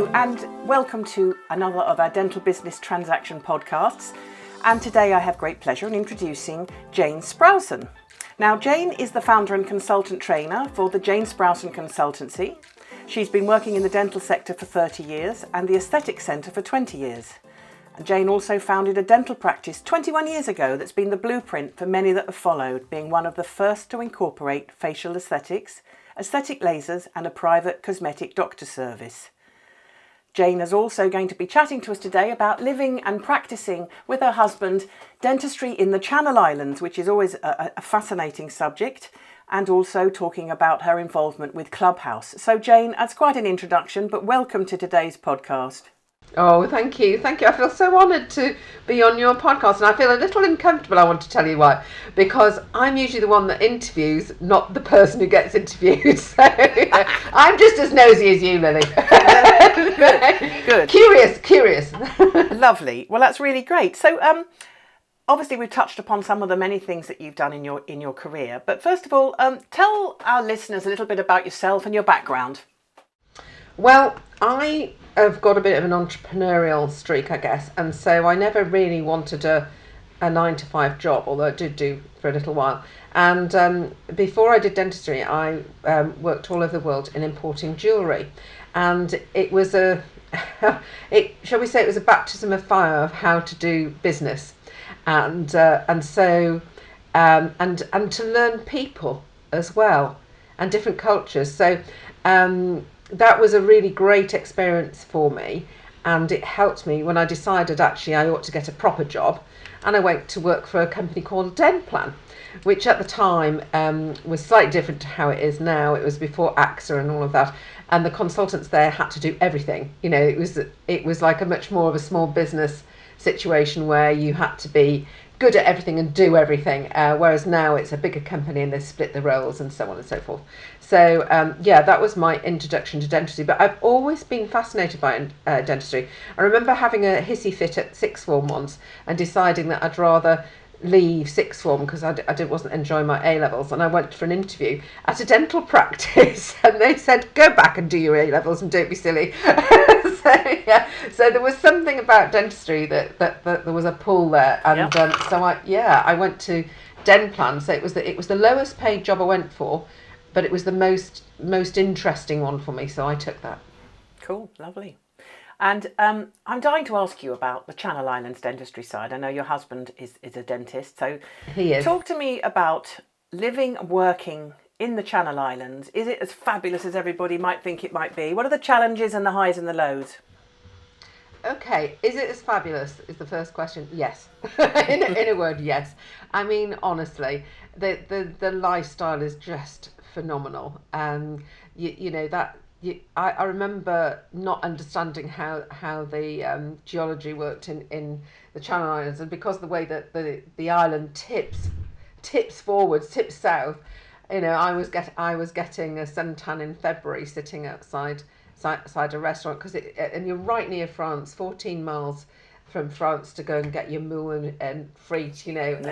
Hello and welcome to another of our Dental Business Transaction podcasts. And today I have great pleasure in introducing Jayne Sproson. Now, Jayne is the founder and consultant trainer for the Jayne Sproson Consultancy. She's been working in the dental sector for 30 years and the Aesthetics Centre for 20 years. And Jayne also founded a dental practice 21 years ago that's been the blueprint for many that have followed, being one of the first to incorporate facial aesthetics, aesthetic lasers and a private cosmetic doctor service. Jayne is also going to be chatting to us today about living and practicing with her husband dentistry in the Channel Islands, which is always a fascinating subject, and also talking about her involvement with Clubhouse. So Jayne, that's quite an introduction, but welcome to today's podcast. Oh, thank you. Thank you. I feel so honoured to be on your podcast, and I feel a little uncomfortable. I want to tell you why. Because I'm usually the one that interviews, not the person who gets interviewed. So I'm just as nosy as you, Lily. Good. Curious. Lovely. Well, that's really great. So obviously we've touched upon some of the many things that you've done in your career. But first of all, tell our listeners a little bit about yourself and your background. Well, I have got a bit of an entrepreneurial streak, I guess, and so I never really wanted a 9-to-5 job, although I did do for a little while. And before I did dentistry, I worked all over the world in importing jewellery, and it was shall we say, it was a baptism of fire of how to do business, and to learn people as well and different cultures. So. That was a really great experience for me, and it helped me when I decided actually I ought to get a proper job, and I went to work for a company called Denplan, which at the time was slightly different to how it is now. It was before AXA and all of that, and the consultants there had to do everything. You know, it was like a much more of a small business situation where you had to be good at everything and do everything, whereas now it's a bigger company and they split the roles and so on and so forth. So that was my introduction to dentistry, but I've always been fascinated by dentistry. I remember having a hissy fit at sixth form once and deciding that I'd rather leave sixth form because I wasn't enjoying my A-levels, and I went for an interview at a dental practice and they said, go back and do your A-levels and don't be silly. So there was something about dentistry that there was a pull there, and so I went to Denplan. So it was the lowest paid job I went for, but it was the most interesting one for me, so I took that. Cool, lovely. And I'm dying to ask you about the Channel Islands dentistry side. I know your husband is a dentist, so he is. Talk to me about living and working in the Channel Islands. Is it as fabulous as everybody might think it might be? What are the challenges and the highs and the lows? Okay, is it as fabulous is the first question? Yes. in a word, yes. I mean, honestly, the lifestyle is just phenomenal. I remember not understanding how the geology worked in the Channel Islands, and because of the way that the island tips forwards, tips south, I was getting a suntan in February sitting outside a restaurant, and you're right near France, 14 miles from France to go and get your moule and frites,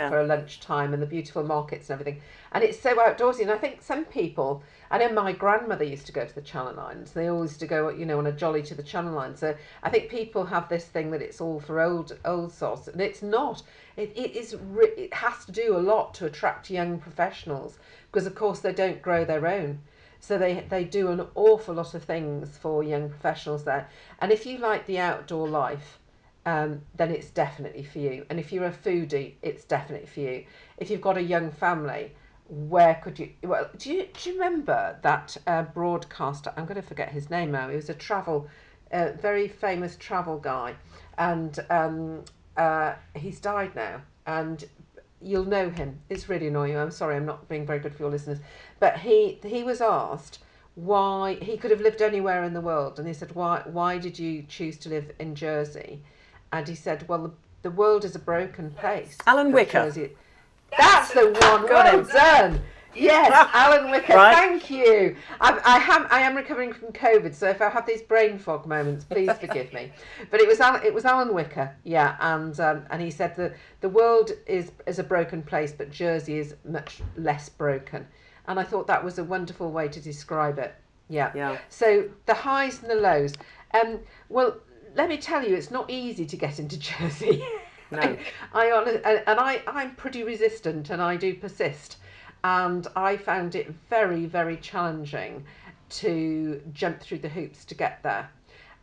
for lunchtime, and the beautiful markets and everything. And it's so outdoorsy. And I think some people, I know my grandmother used to go to the Channel Islands. They all used to go, on a jolly to the Channel Islands. So I think people have this thing that it's all for old sods, and it's not. It has to do a lot to attract young professionals, because of course they don't grow their own. So they do an awful lot of things for young professionals there. And if you like the outdoor life, then it's definitely for you. And if you're a foodie, it's definitely for you. If you've got a young family, where could you? Well, do you remember that broadcaster? I'm going to forget his name now. He was a very famous travel guy, and he's died now. And you'll know him. It's really annoying. I'm sorry, I'm not being very good for your listeners. But he was asked why he could have lived anywhere in the world, and he said, why did you choose to live in Jersey? And he said, well, the world is a broken place. Alan Wicker. Jersey. That's the one. Well done. Yes, Alan Wicker. Right. Thank you. I am recovering from COVID, so if I have these brain fog moments, please forgive me. But it was Alan Wicker, yeah, and he said the world is a broken place, but Jersey is much less broken. And I thought that was a wonderful way to describe it. Yeah. Yeah. So the highs and the lows. Well, let me tell you, it's not easy to get into Jersey. No. I'm pretty resistant, and I do persist. And I found it very, very challenging to jump through the hoops to get there.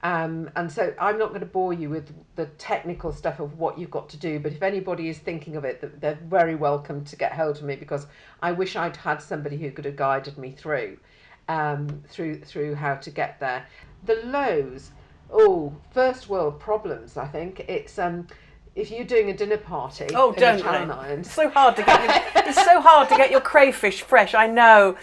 And so I'm not going to bore you with the technical stuff of what you've got to do, but if anybody is thinking of it, they're very welcome to get hold of me, because I wish I'd had somebody who could have guided me through how to get there. The lows, first world problems. I think it's if you're doing a dinner party Oh, in the don't Channel I? Islands. It's so hard to get. It's so hard to get your crayfish fresh. I know.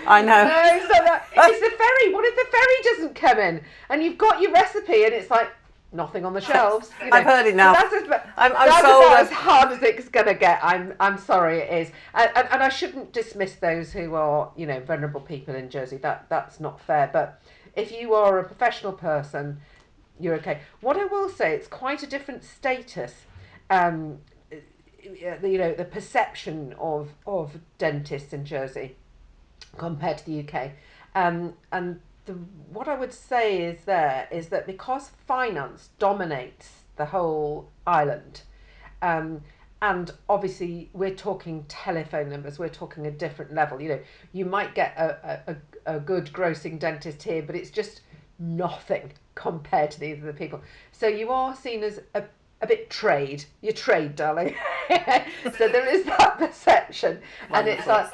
I know. No, so it's the ferry. What if the ferry doesn't come in and you've got your recipe and it's like nothing on the shelves? You know. I've heard it now. So I'm that's sold. about as hard as it's going to get. I'm sorry, it is, and I shouldn't dismiss those who are vulnerable people in Jersey. That's not fair. But if you are a professional person, you're okay. What I will say, it's quite a different status. Um, the perception of dentists in Jersey compared to the UK. And what I would say is that because finance dominates the whole island, and obviously we're talking telephone numbers, we're talking a different level. You might get a good grossing dentist here, but it's just nothing compared to these other people. So you are seen as a bit trade. You're trade, darling. So there is that perception. Wonderful. And it's like,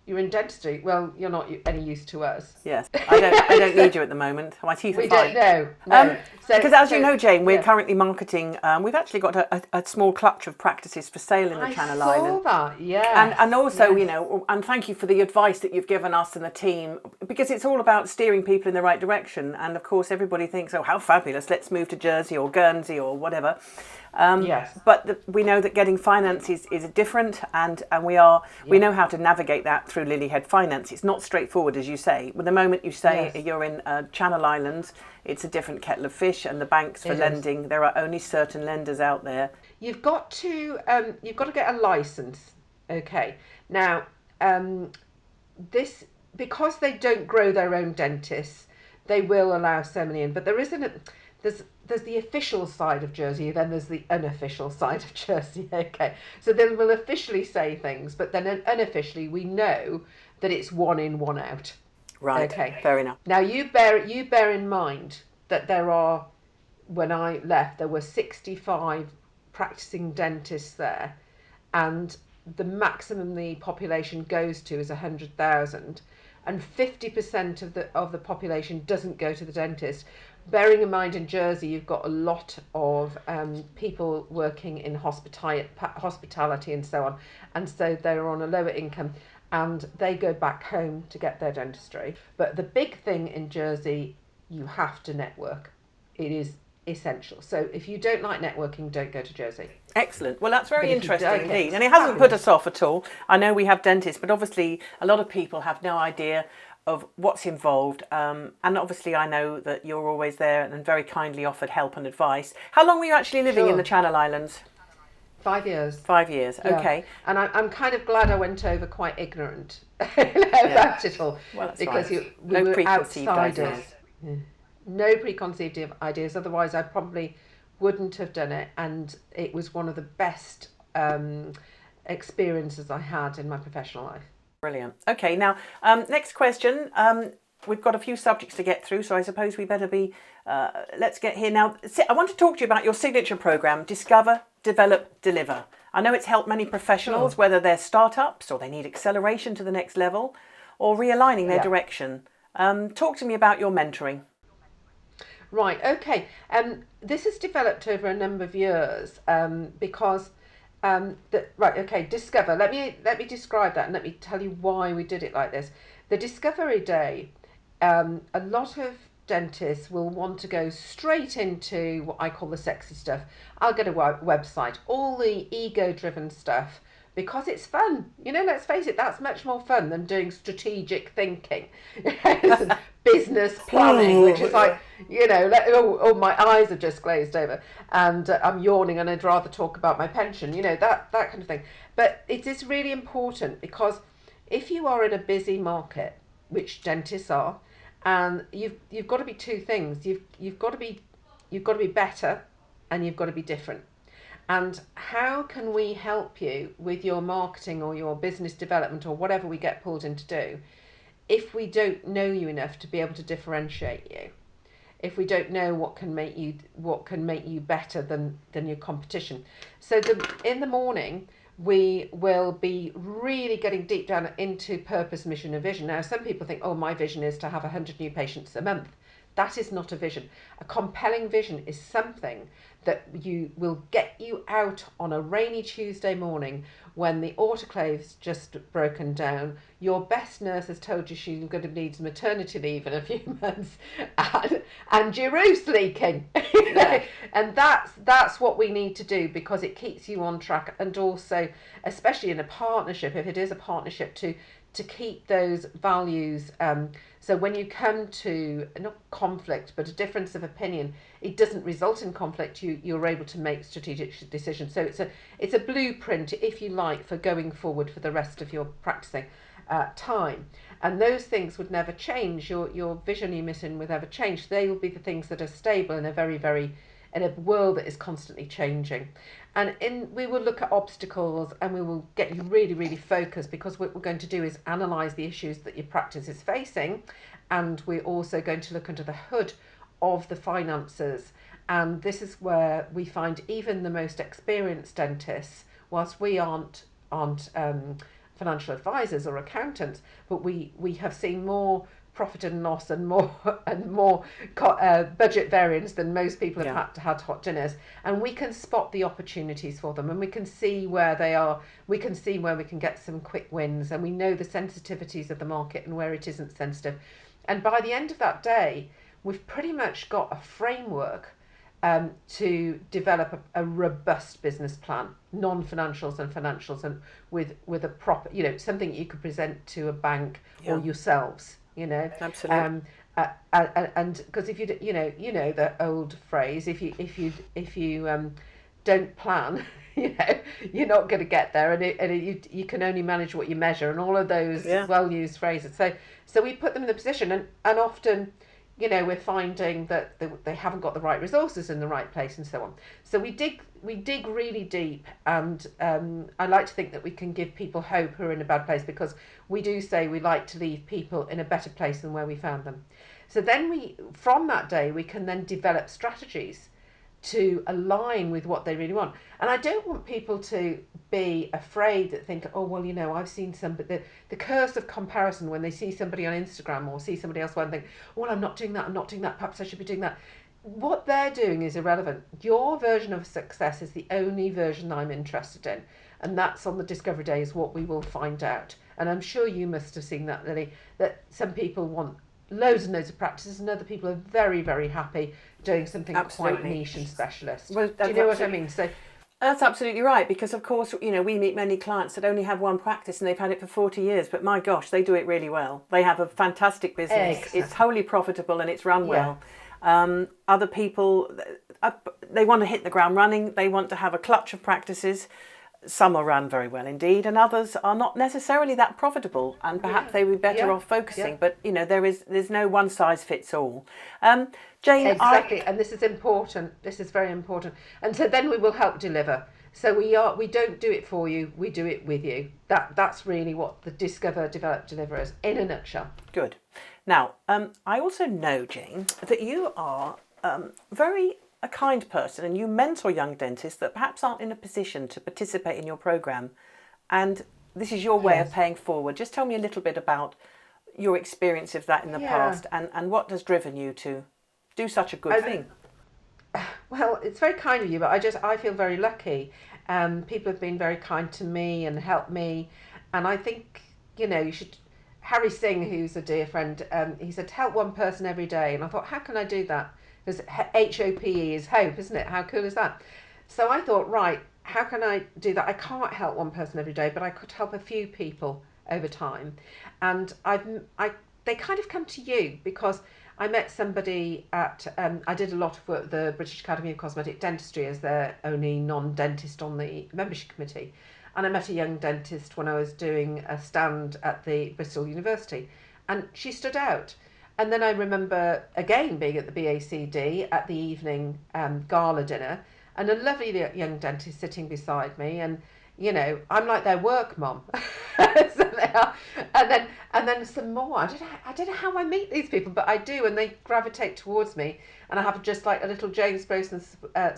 you're in dentistry. Well, you're not any use to us. Yes, I don't need you at the moment. My teeth are We fine. don't know. No. Because as you know, Jane, we're yeah. currently marketing. We've actually got a small clutch of practices for sale in the Channel Islands. I saw that, yeah. And also, and thank you for the advice that you've given us and the team, because it's all about steering people in the right direction. And of course, everybody thinks, oh, how fabulous, let's move to Jersey or Guernsey or whatever. Yes. But we know that getting finance is different, and we know how to navigate that through Lilyhead Finance. It's not straightforward, as you say. But the moment you say you're in Channel Islands, it's a different kettle of fish, and the banks for lending, there are only certain lenders out there. You've got to get a license. Okay. Now, this, because they don't grow their own dentists, they will allow so many in. But there's the official side of Jersey, then there's the unofficial side of Jersey. Okay, so they will officially say things, but then unofficially we know that it's one in, one out. Right. Okay. Fair enough. Now you bear in mind that when I left, there were 65 practicing dentists there, and the maximum the population goes to is 100,000, and 50% of the population doesn't go to the dentist. Bearing in mind, in Jersey, you've got a lot of people working in hospitality and so on, and so they're on a lower income, and they go back home to get their dentistry. But the big thing in Jersey, you have to network. It is essential. So if you don't like networking, don't go to Jersey. Excellent. Well, that's very interesting indeed. And it fabulous. hasn't put us off at all. I know we have dentists, but obviously a lot of people have no idea of what's involved. And obviously I know that you're always there and very kindly offered help and advice. How long were you actually living in the Channel Islands? 5 years. 5 years, okay. And I'm kind of glad I went over quite ignorant about it all. Well, that's because right. we were preconceived outsiders. ideas. Yeah. No preconceived ideas. Otherwise, I probably wouldn't have done it. And it was one of the best experiences I had in my professional life. Brilliant. Okay, now, next question. We've got a few subjects to get through, so I suppose we better be... let's get here now. I want to talk to you about your signature programme, Discover, Develop, Deliver. I know it's helped many professionals, whether they're startups or they need acceleration to the next level or realigning their direction. Talk to me about your mentoring. Right, okay. This has developed over a number of years because... Discover. Let me describe that and let me tell you why we did it like this. The Discovery Day, a lot of dentists will want to go straight into what I call the sexy stuff. I'll get a website, all the ego-driven stuff, because it's fun. Let's face it, that's much more fun than doing strategic thinking. Business planning, which is like, my eyes are just glazed over and I'm yawning and I'd rather talk about my pension, that kind of thing. But it is really important because if you are in a busy market, which dentists are, and you've got to be two things. You've got to be better, and you've got to be different. And how can we help you with your marketing or your business development or whatever we get pulled in to do if we don't know you enough to be able to differentiate you? If we don't know what can make you better than your competition. So in the morning we will be really getting deep down into purpose, mission and vision. Now some people think, oh, my vision is to have 100 new patients a month. That is not a vision. A compelling vision is something that will get you out on a rainy Tuesday morning when the autoclave's just broken down, your best nurse has told you she's going to need maternity leave in a few months, and your roof's leaking. Yeah. And that's what we need to do, because it keeps you on track, and also, especially in a partnership, if it is a partnership, to keep those values. So when you come to not conflict but a difference of opinion, it doesn't result in conflict. You're able to make strategic decisions. So it's a blueprint, if you like, for going forward for the rest of your practicing time. And those things would never change. Your vision, your mission would never change. They will be the things that are stable in a world that is constantly changing. And we will look at obstacles, and we will get you really, really focused, because what we're going to do is analyse the issues that your practice is facing, and we're also going to look under the hood of the finances. And this is where we find even the most experienced dentists, whilst we aren't financial advisors or accountants, but we have seen more profit and loss and more budget variance than most people have had hot dinners, and we can spot the opportunities for them, and we can see where they are. We can see where we can get some quick wins, and we know the sensitivities of the market and where it isn't sensitive. And by the end of that day, we've pretty much got a framework to develop a robust business plan, non-financials and financials, and with a proper, something you could present to a bank or yourselves. Absolutely. And because if you know the old phrase, if you don't plan, you're not going to get there, and you can only manage what you measure, and all of those well-used phrases. So we put them in the position, and often, we're finding that they haven't got the right resources in the right place, and so on. So we dig really deep, and I like to think that we can give people hope who are in a bad place, because we do say we like to leave people in a better place than where we found them. So then from that day, we can then develop strategies to align with what they really want. And I don't want people to be afraid that think, oh, well, I've seen somebody, the curse of comparison, when they see somebody on Instagram or see somebody else, and think, well, I'm not doing that, perhaps I should be doing that. What they're doing is irrelevant. Your version of success is the only version I'm interested in. And that's on the discovery day, is what we will find out. And I'm sure you must have seen that, Lily, that some people want loads and loads of practices, and other people are very, very happy doing something quite niche and specialist. Well, do you know what I mean? So that's absolutely right, because of course, we meet many clients that only have one practice and they've had it for 40 years, but my gosh, they do it really well. They have a fantastic business. Exactly. It's wholly profitable and it's run well. Other people, they want to hit the ground running. They want to have a clutch of practices. Some are run very well indeed, and others are not necessarily that profitable, and perhaps they would be better off focusing. But there's no one size fits all. Jayne, exactly, and this is important. This is very important. And so then we will help deliver. So we don't do it for you. We do it with you. That's really what the Discover, Develop, Deliver is in a nutshell. Good. Now, I also know, Jayne, that you are very a kind person, and you mentor young dentists that perhaps aren't in a position to participate in your program, and this is your way of paying forward. Just tell me a little bit about your experience of that in the past, and what has driven you to do such a good thing. Well, it's very kind of you, but I feel very lucky. People have been very kind to me and helped me, and I think you should. Harry Singh, who's a dear friend, he said, help one person every day, and I thought, how can I do that? Because HOPE is hope, isn't it? How cool is that? So I thought, right, how can I do that? I can't help one person every day, but I could help a few people over time. And they kind of come to you, because I met somebody at, I did a lot of work with the British Academy of Cosmetic Dentistry as their only non-dentist on the membership committee. And I met a young dentist when I was doing a stand at the Bristol University. and she stood out. And then I remember again being at the BACD at the evening gala dinner, and a lovely young dentist sitting beside me, and I'm like their work mum. So they are. And then some more. I don't know how I meet these people, but I do, and they gravitate towards me. And I have just like a little Jayne Sproson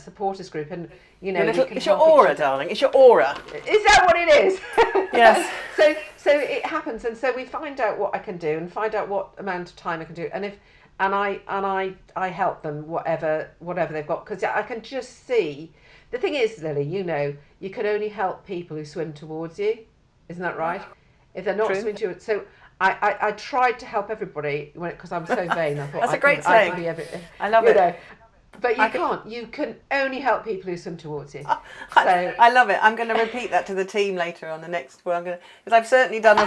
supporters group, and it's your aura, darling. It's your aura. Is that what it is? Yes. So it happens, and so we find out what I can do, and find out what amount of time I can do, and I help them whatever they've got, because I can just see. The thing is, Lily, you can only help people who swim towards you. Isn't that right? If they're not swimming towards, so I tried to help everybody because I'm so vain. I thought that's a great saying. I can be everything. I love it. But you can't. You can only help people who swim towards you. I love it. I'm going to repeat that to the team later on the next one. Because I've certainly done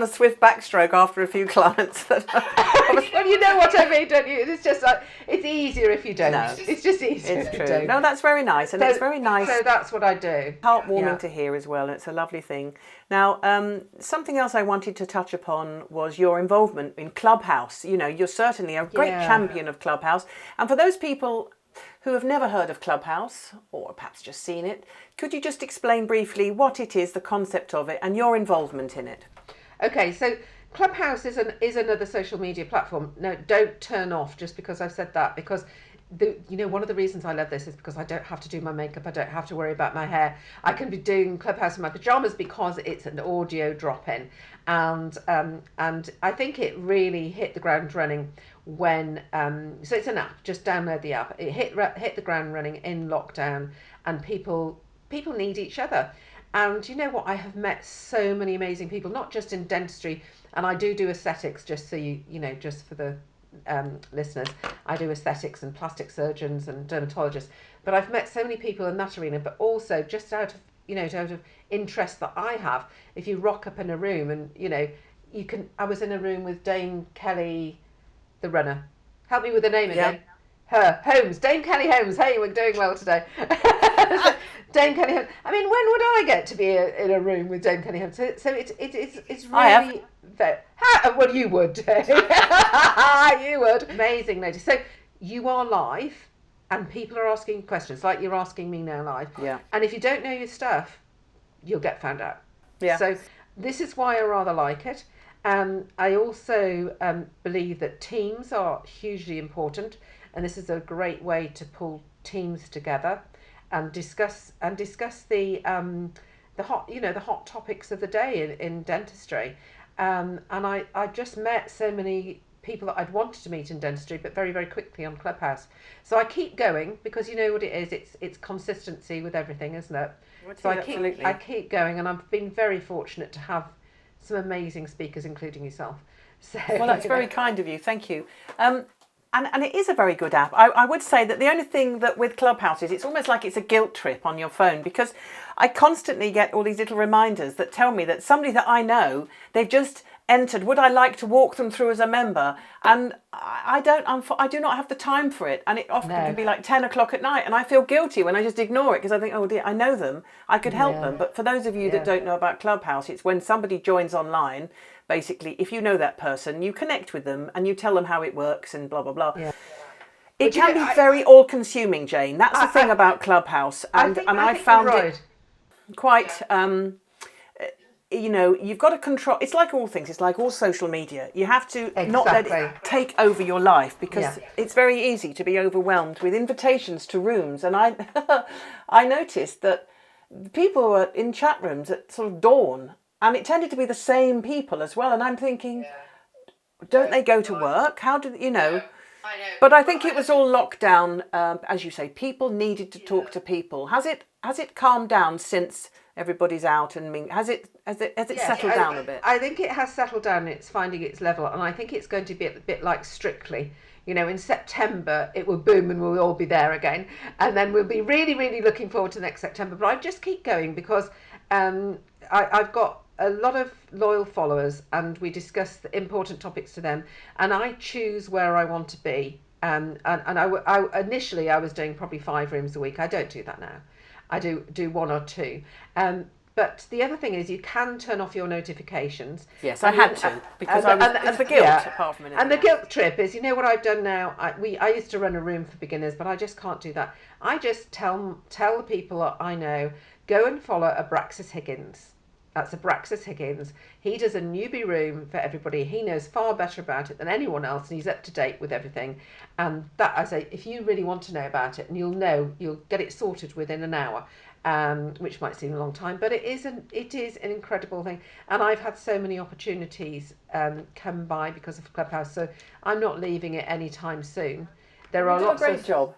a swift backstroke after a few clients. Well, you know what I mean, don't you? It's just like it's easier if you don't. No, it's just easier. It's if true. You don't. No, that's very nice, and it's very nice. So that's what I do. Heartwarming to hear as well. It's a lovely thing. Now, something else I wanted to touch upon was your involvement in Clubhouse. You're certainly a great champion of Clubhouse, and for those people who have never heard of Clubhouse, or perhaps just seen it, could you just explain briefly what it is, the concept of it, and your involvement in it? Okay, so Clubhouse is another social media platform. No, don't turn off just because I've said that, because one of the reasons I love this is because I don't have to do my makeup, I don't have to worry about my hair. I can be doing Clubhouse in my pajamas because it's an audio drop-in, and I think it really hit the ground running when so it's an app. Just download the app. It hit the ground running in lockdown, and people need each other. And you know what? I have met so many amazing people, not just in dentistry, and I do aesthetics, just so just for the listeners, I do aesthetics and plastic surgeons and dermatologists, but I've met so many people in that arena, but also just out of interest that I have. If you rock up in a room and you can, I was in a room with Dame Kelly, the runner. Help me with the name again. Holmes, Dame Kelly Holmes. Hey, we're doing well today. Dame Kelly Holmes. I mean, when would I get to be in a room with Dame Kelly Holmes? So it's really very. Well, you would. You would. Amazing lady. So you are live, and people are asking questions like you're asking me now live. Yeah. And if you don't know your stuff, you'll get found out. Yeah. So this is why I rather like it. I also believe that teams are hugely important, and this is a great way to pull teams together and discuss the hot topics of the day in dentistry. And I just met so many people that I'd wanted to meet in dentistry, but very, very quickly on Clubhouse. So I keep going because you know what it is. It's consistency with everything, isn't it? So I keep going, and I've been very fortunate to have some amazing speakers, including yourself. So, well, that's very kind of you. Thank you. And it is a very good app. I would say that the only thing that with Clubhouse is it's almost like it's a guilt trip on your phone, because I constantly get all these little reminders that tell me that somebody that I know, they've just entered, would I like to walk them through as a member? And I do not have the time for it. And it often can be like 10 o'clock at night, and I feel guilty when I just ignore it because I think, oh dear, I know them, I could help them. But for those of you that don't know about Clubhouse, it's when somebody joins online. Basically, if you know that person, you connect with them and you tell them how it works and blah, blah, blah. Yeah. It can be very all-consuming, Jane. That's the thing about Clubhouse. And I found it quite, you've got to control. It's like all things. It's like all social media. You have to not let it take over your life, because it's very easy to be overwhelmed with invitations to rooms. And I noticed that people were in chat rooms at sort of dawn, and it tended to be the same people as well. And I'm thinking, don't they go to work? How do I know. But I think it was all lockdown. As you say, people needed to talk to people. Has it calmed down since everybody's out? And has it settled down a bit? I think it has settled down. It's finding its level, and I think it's going to be a bit like Strictly. In September it will boom and we'll all be there again, and then we'll be really, really looking forward to next September. But I just keep going because I've got a lot of loyal followers, and we discuss the important topics to them, and I choose where I want to be. And I initially I was doing probably 5 rooms a week. I don't do that now. I do 1 or 2. but the other thing is you can turn off your notifications. Yes, I had to, because it's the guilt, apart from anything And the else. guilt trip is, you know what I've done now? I used to run a room for beginners, but I just can't do that. I just tell the people that I know, go and follow Abraxas Higgins. That's Abraxas Higgins. He does a newbie room for everybody. He knows far better about it than anyone else, and he's up to date with everything. And that, I say, if you really want to know about it, and you'll get it sorted within an hour, which might seem a long time, but it is an incredible thing. And I've had so many opportunities come by because of Clubhouse, so I'm not leaving it anytime soon. There are lots of... You do a great job.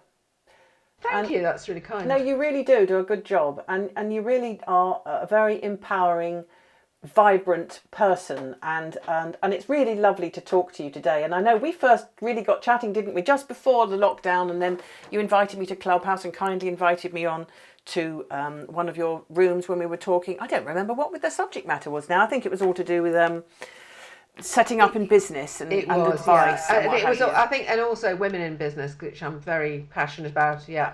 Thank you, that's really kind. No, you really do a good job, and you really are a very empowering, vibrant person, and it's really lovely to talk to you today. And I know we first really got chatting, didn't we, just before the lockdown, and then you invited me to Clubhouse and kindly invited me on to one of your rooms when we were talking. I don't remember what the subject matter was now. I think it was all to do with setting up in business and advice. Yeah. And it was, I think, and also women in business, which I'm very passionate about. Yeah,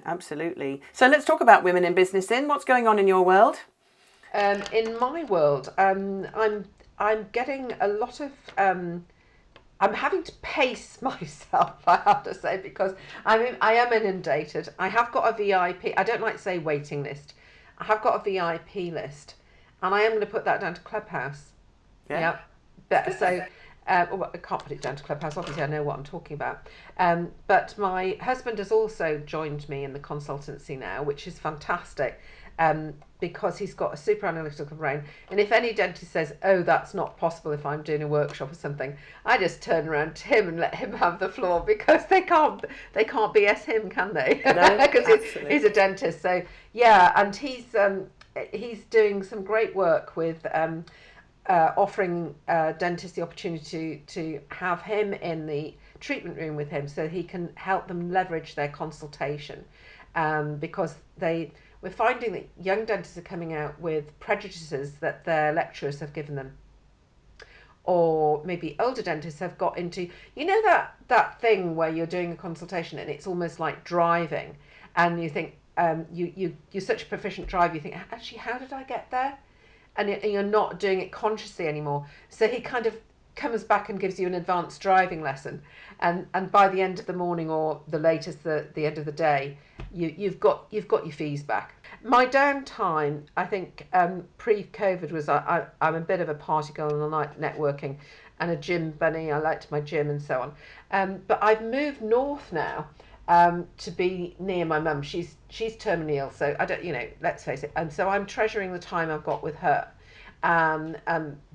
absolutely. So let's talk about women in business then. What's going on in your world? In my world, I'm getting a lot of. I'm having to pace myself, I have to say, because I am inundated. I have got a VIP. I don't like to say waiting list. I have got a VIP list, and I am going to put that down to Clubhouse. Yeah. So, well, I can't put it down to Clubhouse. Obviously, I know what I'm talking about. But my husband has also joined me in the consultancy now, which is fantastic, because he's got a super analytical brain. And if any dentist says, "Oh, that's not possible," if I'm doing a workshop or something, I just turn around to him and let him have the floor, because they can't BS him, can they? No, because he's a dentist. So yeah, and he's doing some great work with. Offering dentists the opportunity to have him in the treatment room with him, so he can help them leverage their consultation, because we're finding that young dentists are coming out with prejudices that their lecturers have given them, or maybe older dentists have got into, that thing where you're doing a consultation and it's almost like driving, and you think you're such a proficient driver, you think, actually, how did I get there? And you're not doing it consciously anymore. So he kind of comes back and gives you an advanced driving lesson, and by the end of the morning, or the latest the end of the day, you've got your fees back. My downtime, I think, pre-COVID was I'm a bit of a party girl and I like networking, and a gym bunny. I liked my gym and so on. But I've moved north now. To be near my mum. She's terminally ill, so I don't, let's face it. And so I'm treasuring the time I've got with her,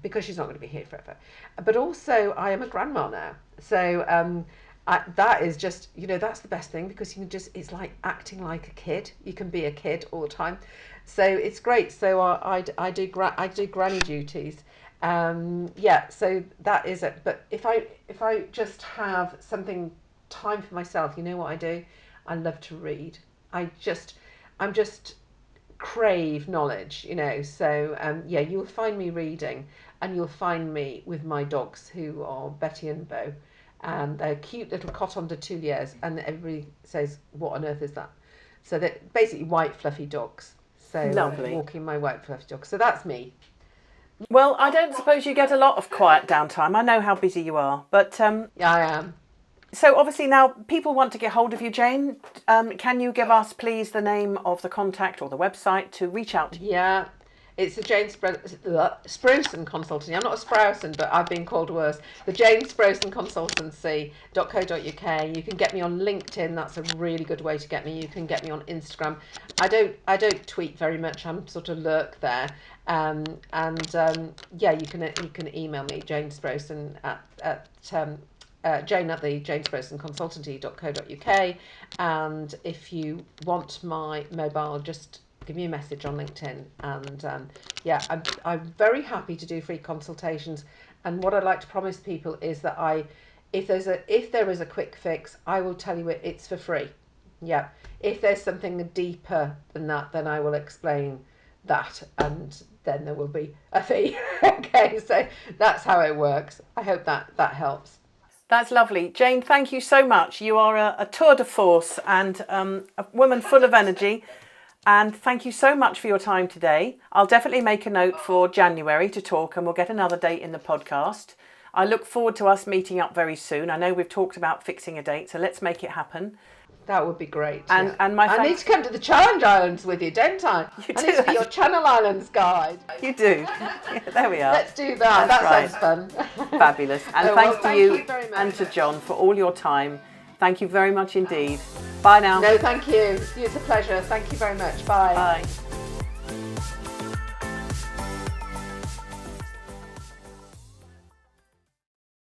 because she's not going to be here forever. But also, I am a grandma now, so that is just, that's the best thing, because you can it's like acting like a kid. You can be a kid all the time, so it's great. So I do granny duties. So that is it. But if I just have something. Time for myself, you know what I do? I love to read. I'm just crave knowledge, so you'll find me reading, and you'll find me with my dogs, who are Betty and Bo, and they're cute little coton de Tuileries, and everybody says, what on earth is that? So they're basically white fluffy dogs, so lovely. Walking my white fluffy dog. So that's me. Well, I don't suppose you get a lot of quiet downtime. I know how busy you are, but yeah, I am. So obviously now people want to get hold of you, Jayne. Can you give us, please, the name of the contact or the website to reach out to you? Yeah, it's the Jayne Sproson Consultancy. I'm not a Sprouson, but I've been called worse. The Jayne Sproson Consultancy.co.uk. You can get me on LinkedIn. That's a really good way to get me. You can get me on Instagram. I don't tweet very much. I'm sort of lurk there. You can email me, Jayne Sproson at Jayne at the JayneSprosonConsultancy.co.uk, and if you want my mobile, just give me a message on LinkedIn, and I'm very happy to do free consultations. And what I'd like to promise people is that if there is a quick fix, I will tell you it's for free. Yeah, if there's something deeper than that, then I will explain that, and then there will be a fee. Okay, so that's how it works. I hope that helps. That's lovely. Jayne, thank you so much. You are a tour de force and a woman full of energy. And thank you so much for your time today. I'll definitely make a note for January to talk, and we'll get another date in the podcast. I look forward to us meeting up very soon. I know we've talked about fixing a date, so let's make it happen. That would be great. And I need to come to the Challenge Islands with you, don't I? You I need to be your Channel Islands guide. You do. Yeah, there we are. Let's do that. That sounds fun. Fabulous. And thanks to you very much. and to John for all your time. Thank you very much indeed. Bye now. No, thank you. It's a pleasure. Thank you very much. Bye. Bye.